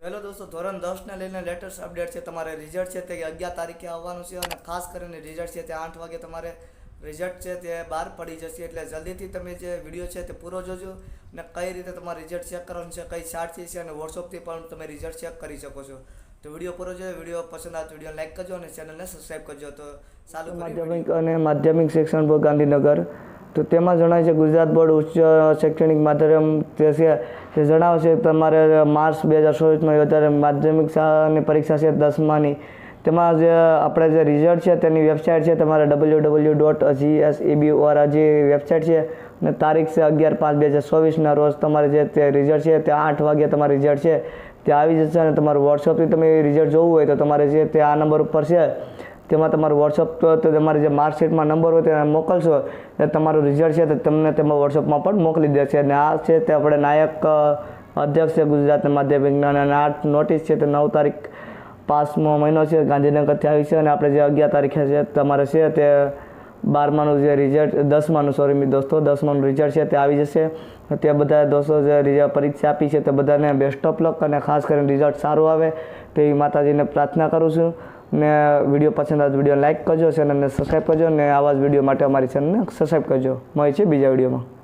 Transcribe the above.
Hello દોસ્તો, ધોરણ 10ને લઈને લેટેસ્ટ અપડેટ છે. તમારે રિઝલ્ટ છે તે 11 તારીખે આવવાનું છે અને ખાસ કરીને રિઝલ્ટ છે તે 8 વાગે તમારે રિઝલ્ટ છે તે બહાર પડી જશે. એટલે જલ્દીથી તમે જે વિડીયો છે તે પૂરો જોજો અને કઈ રીતે તમારે રિઝલ્ટ ચેક કરવાનું છે, કઈ સાઇટથી છે અને વોટ્સઅપથી પણ તમે રિઝલ્ટ ચેક કરી શકો છો. તો વિડીયો પૂરો જોયો. વિડીયો પસંદ આવે તો વિડીયો લાઈક કરજો અને ચેનલને સબસ્ક્રાઈબ કરજો. તો ચાલુ માધ્યમિક અને માધ્યમિક શિક્ષણ બોર્ડ ગાંધીનગર, તો તેમાં જણાય છે ગુજરાત બોર્ડ ઉચ્ચ શૈક્ષણિક માધ્યમ તે છે તે જણાવે છે તમારે માર્ચ 2024માં યોજાનાર માધ્યમિક શાળાની પરીક્ષા છે 10માની. તેમાં જે આપણે જે રિઝલ્ટ છે તેની વેબસાઇટ છે તમારે www.gseb.org વેબસાઇટ છે અને તારીખ છે 11/5/2024ના રોજ તમારે જે તે રિઝલ્ટ છે તે 8 વાગે તમારું રિઝલ્ટ છે તે આવી જશે. અને તમારું વોટ્સઅપથી તમે રિઝલ્ટ જોવું હોય તો તમારે જે તે આ નંબર ઉપર છે તેમાં તમારું વોટ્સઅપ તો તમારી જે માર્કશીટમાં નંબર હોય તેને મોકલશો એટલે તમારું રિઝલ્ટ છે તે તમને તેમાં વોટ્સઅપમાં પણ મોકલી દેશે. અને આ છે તે આપણે નાયક અધ્યક્ષ છે ગુજરાત માધ્યમિકના અને આ નોટિસ છે તે 9 તારીખ 5મો મહિનો છે ગાંધીનગરથી આવી છે. અને આપણે જે 11 તારીખે છે તમારે છે તે 12માનું જે રિઝલ્ટ 10માનું રિઝલ્ટ છે તે આવી જશે. તે બધા દોસ્તો જે પરીક્ષા આપી છે તે બધાને બેસ્ટ ઓફ લક અને ખાસ કરીને રિઝલ્ટ સારું આવે તેવી માતાજીને પ્રાર્થના કરું છું. ને વિડીયો પસંદ આવે તો વિડીયો લાઈક કરજો, ચેનલને સબસ્ક્રાઈબ કરજો અને આવા જ વિડીયો માટે અમારી ચેનલને સબસ્ક્રાઈબ કરજો. મળીએ છીએ બીજા વિડીયોમાં.